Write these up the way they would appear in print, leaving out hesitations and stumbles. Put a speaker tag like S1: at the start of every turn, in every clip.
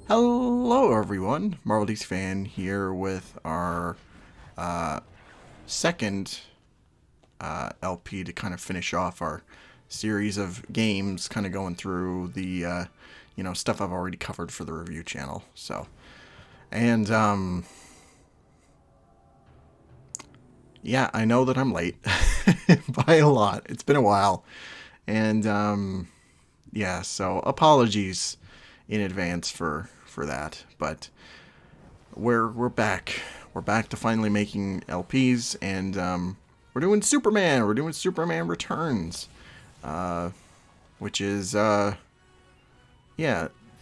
S1: Hello everyone, MarvelDCFan here with our second LP to kind of finish off our series of games, kind of going through the stuff I've already covered for the review channel. So, and yeah, I know that I'm late by a lot. It's been a while, and yeah, so apologies in advance for that, but we're back. We're back to finally making LPs, and we're doing Superman. We're doing Superman Returns, which is yeah,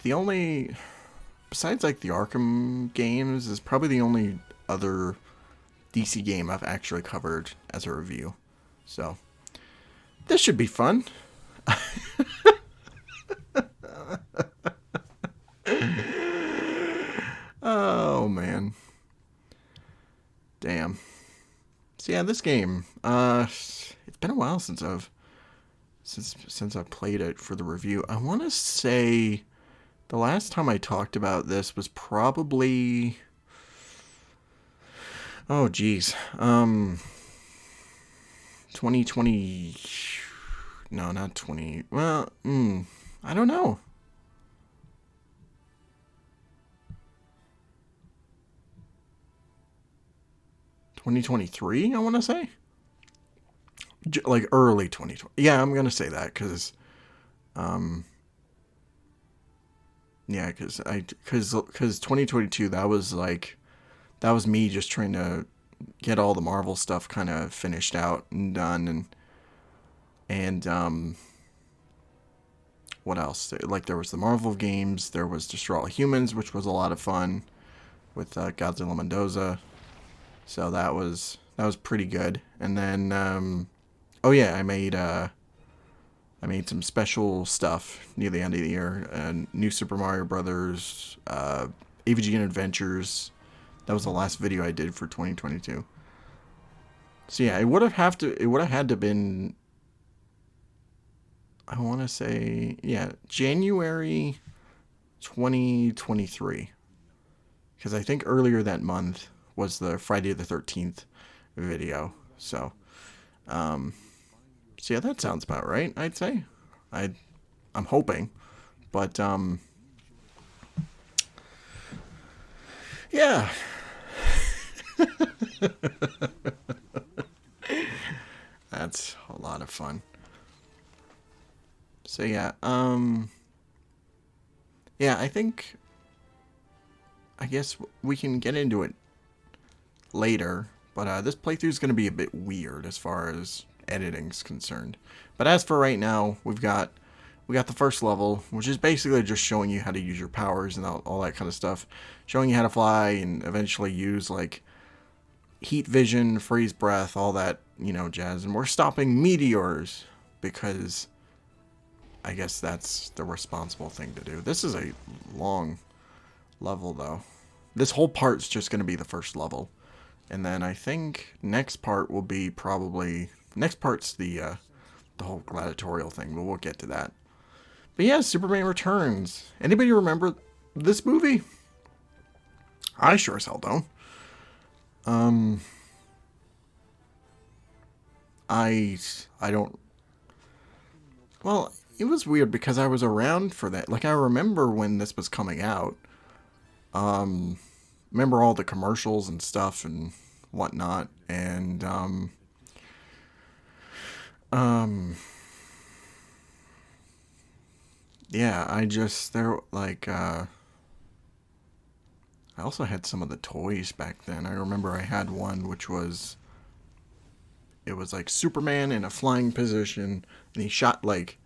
S1: the only, besides like the Arkham games, is probably the only other DC game I've actually covered as a review. So this should be fun. Oh man. Damn. So yeah, this game, it's been a while since I've played it for the review. I want to say the last time I talked about this was probably, oh geez, 2020. No, not 20. Well, I don't know. 2023, I want to say. Like early 2020. Yeah, I'm going to say that because, yeah, because 2022, that was me just trying to get all the Marvel stuff kind of finished out and done. And what else? Like, there was the Marvel games, there was Destroy All Humans, which was a lot of fun with Godzilla Mendoza. So that was pretty good. And then oh yeah, I made some special stuff near the end of the year. New Super Mario Brothers, AVGN Adventures. That was the last video I did for 2022. So yeah, it would have had to been, I want to say, yeah, January 2023. Because I think earlier that month was the Friday the 13th video. So, so yeah, that sounds about right, I'd say. I'm hoping. But, yeah. That's a lot of fun. So yeah, yeah, I guess we can get into it later, but this playthrough is going to be a bit weird as far as editing's concerned. But as for right now, we got the first level, which is basically just showing you how to use your powers and all that kind of stuff, showing you how to fly and eventually use like heat vision, freeze breath, all that, jazz. And we're stopping meteors because I guess that's the responsible thing to do. This is a long level though. This whole part's just going to be the first level. And then I think next part's the whole gladiatorial thing, but we'll get to that. But yeah, Superman Returns. Anybody remember this movie? I sure as hell don't. I don't. Well, it was weird because I was around for that. Like, I remember when this was coming out. Remember all the commercials and stuff and whatnot, and yeah, I also had some of the toys back then. I remember I had one which was, it was like Superman in a flying position, and he shot like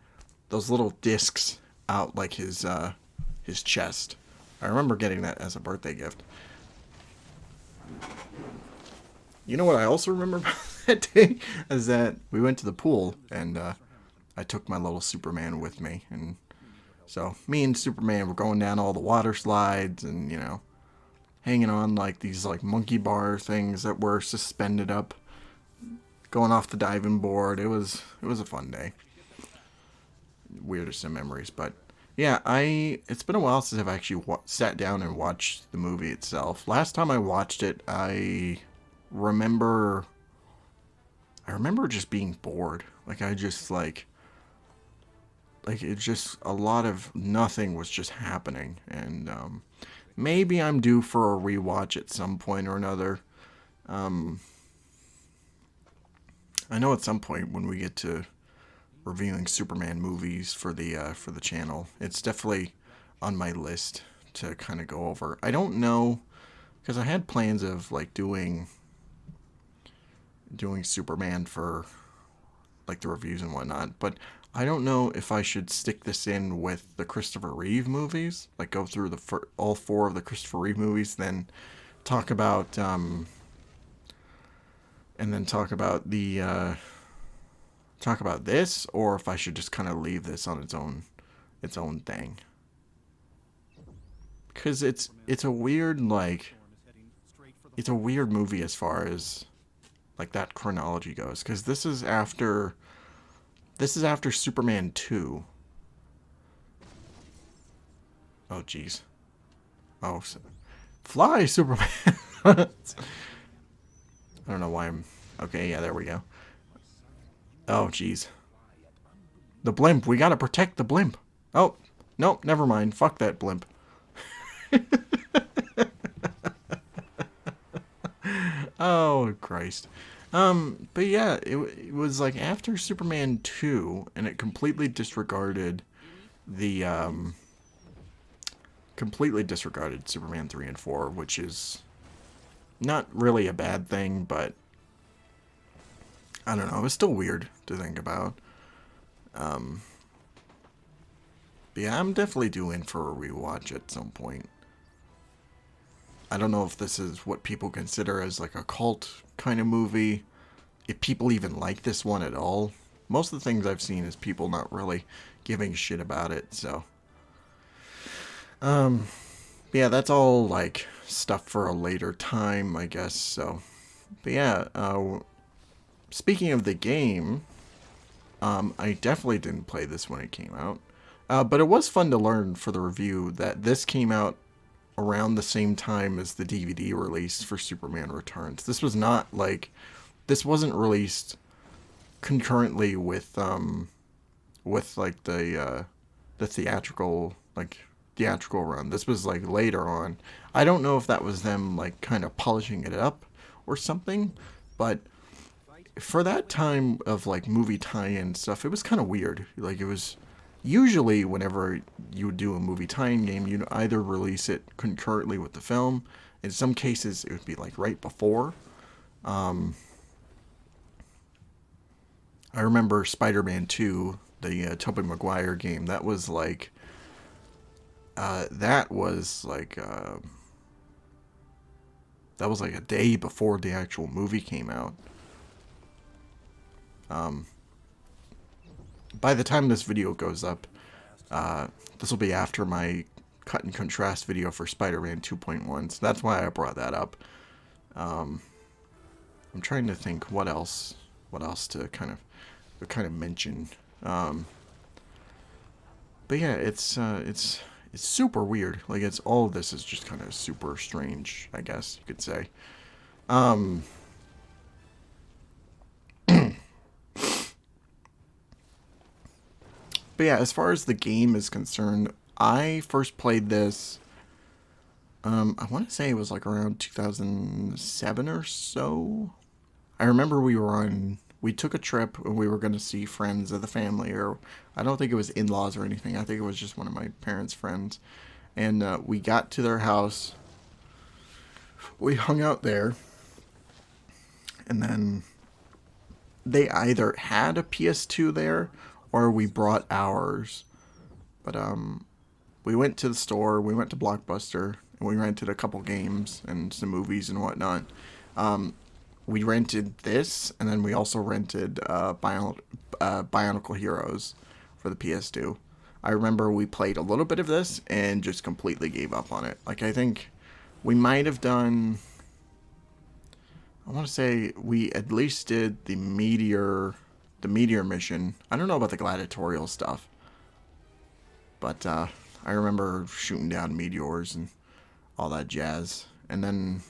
S1: those little discs out like his chest. I remember getting that as a birthday gift. You know what I also remember about that day is that we went to the pool, and I took my little Superman with me, and so me and Superman were going down all the water slides and hanging on like these like monkey bar things that were suspended up, going off the diving board. It was a fun day. Weirdest of memories, but Yeah, it's been a while since I've actually sat down and watched the movie itself. Last time I watched it, remember I remember just being bored. Like I just like it's just a lot of nothing was just happening, and maybe I'm due for a rewatch at some point or another. Um, I know at some point when we get to reviewing Superman movies for the channel, it's definitely on my list to kind of go over. I don't know because I had plans of like doing Superman for like the reviews and whatnot, but I don't know if I should stick this in with the Christopher Reeve movies, like go through all four of the Christopher Reeve movies, then talk about and then talk about this, or if I should just kind of leave this on its own thing, because it's a weird it's a weird movie as far as like that chronology goes, because this is after Superman 2. Oh jeez. Oh, fly Superman. I don't know why I'm okay. Yeah, there we go. Oh jeez. The blimp. We gotta protect the blimp. Oh, nope, never mind. Fuck that blimp. Oh, Christ. But yeah, it was like after Superman 2, and it the, completely disregarded Superman 3 and 4, which is not really a bad thing, but I don't know, it's still weird to think about. Um, but yeah, I'm definitely due in for a rewatch at some point. I don't know if this is what people consider as like a cult kind of movie. If people even like this one at all. Most of the things I've seen is people not really giving a shit about it, so. Um, yeah, that's all like stuff for a later time, I guess, so. But yeah, speaking of the game, I definitely didn't play this when it came out. But it was fun to learn for the review that this came out around the same time as the DVD release for Superman Returns. This wasn't released concurrently with like the theatrical run. This was like later on. I don't know if that was them like kind of polishing it up or something, but for that time of like movie tie-in stuff, it was kind of weird. Like it was usually whenever you would do a movie tie-in game, you'd either release it concurrently with the film. In some cases, it would be like right before. Um, I remember Spider-Man 2, the Tobey Maguire game. That was like that was like a day before the actual movie came out. Um, by the time this video goes up, this will be after my cut and contrast video for Spider-Man 2.1, so that's why I brought that up. Um, I'm trying to think what else to kind of mention. Um, but yeah, it's super weird. Like it's all of this is just kind of super strange, I guess you could say. Um, but yeah, as far as the game is concerned, I first played this. I want to say it was like around 2007 or so. I remember we took a trip and we were going to see friends of the family, or I don't think it was in-laws or anything. I think it was just one of my parents' friends. And we got to their house. We hung out there. And then they either had a PS2 there or we brought ours. But we went to the store, we went to Blockbuster, and we rented a couple games and some movies and whatnot. We rented this, and then we also rented Bionicle Heroes for the PS2. I remember we played a little bit of this and just completely gave up on it. Like, I think we might have done... I want to say we at least did the Meteor mission. I don't know about the gladiatorial stuff. But I remember shooting down meteors and all that jazz. And then,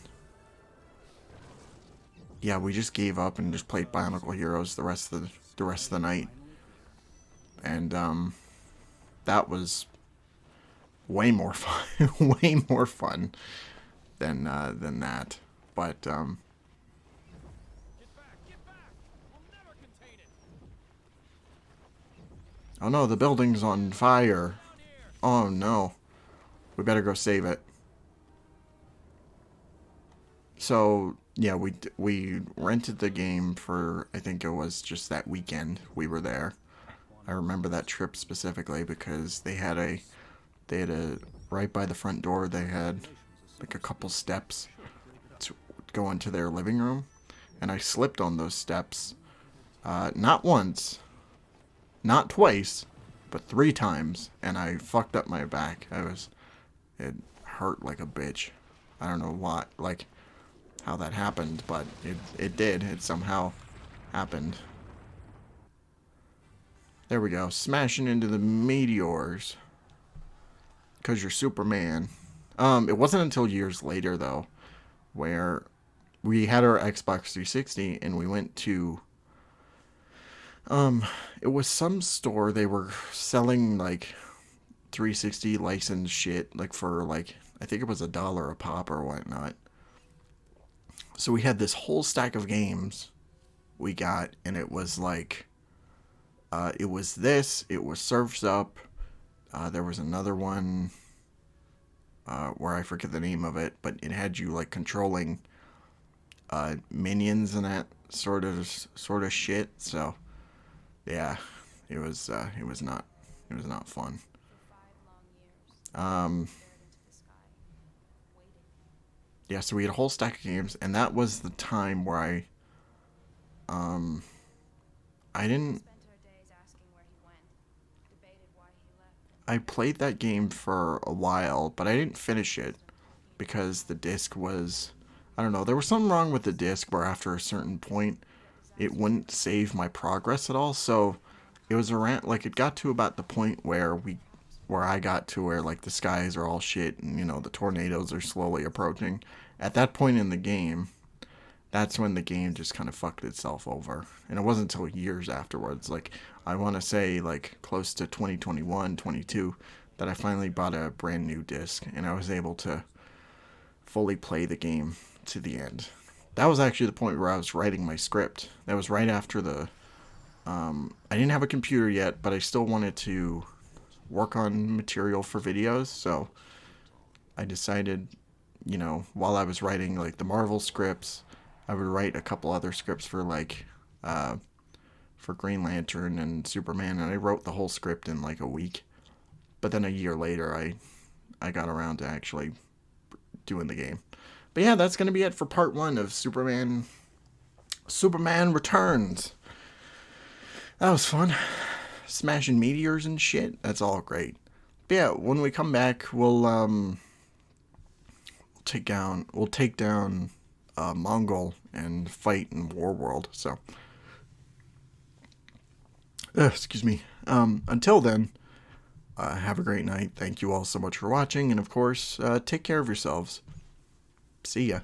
S1: yeah, we just gave up and just played Bionicle Heroes the rest of the night. And that was way more fun, way more fun than that. But oh no, the building's on fire. Oh no, we better go save it. So yeah, we rented the game for, I think it was just that weekend we were there. I remember that trip specifically because they had a right by the front door. They had like a couple steps to go into their living room, and I slipped on those steps. Not once, not twice, but 3 times, and I fucked up my back. It hurt like a bitch. I don't know what, like, how that happened, but it did. It somehow happened. There we go. Smashing into the meteors. Because you're Superman. It wasn't until years later, though, where we had our Xbox 360 and we went to it was some store. They were selling like 360 licensed shit, like for like, I think it was $1 a pop or whatnot. So we had this whole stack of games we got, and it was like it was this, it was Surf's Up, there was another one where I forget the name of it, but it had you like controlling minions and that sort of shit. So yeah, it was not fun. Um, yeah, so we had a whole stack of games, and that was the time where um I didn't I played that game for a while, but I didn't finish it because the disc was, I don't know, there was something wrong with the disc where after a certain point it wouldn't save my progress at all. So it was around, like, it got to about the point where I got to where like the skies are all shit and the tornadoes are slowly approaching. At that point in the game, that's when the game just kind of fucked itself over. And it wasn't until years afterwards, like I want to say like close to 2021, 22, that I finally bought a brand new disc and I was able to fully play the game to the end. That was actually the point where I was writing my script. That was right after I didn't have a computer yet, but I still wanted to work on material for videos, so I decided, while I was writing like the Marvel scripts, I would write a couple other scripts for like for Green Lantern and Superman, and I wrote the whole script in like a week. But then a year later, I got around to actually doing the game. But yeah, that's gonna be it for part 1 of Superman. Superman Returns. That was fun. Smashing meteors and shit. That's all great. But yeah, when we come back, we'll take down Mongol and fight in War World. So, excuse me. Until then, have a great night. Thank you all so much for watching, and of course, take care of yourselves. See ya.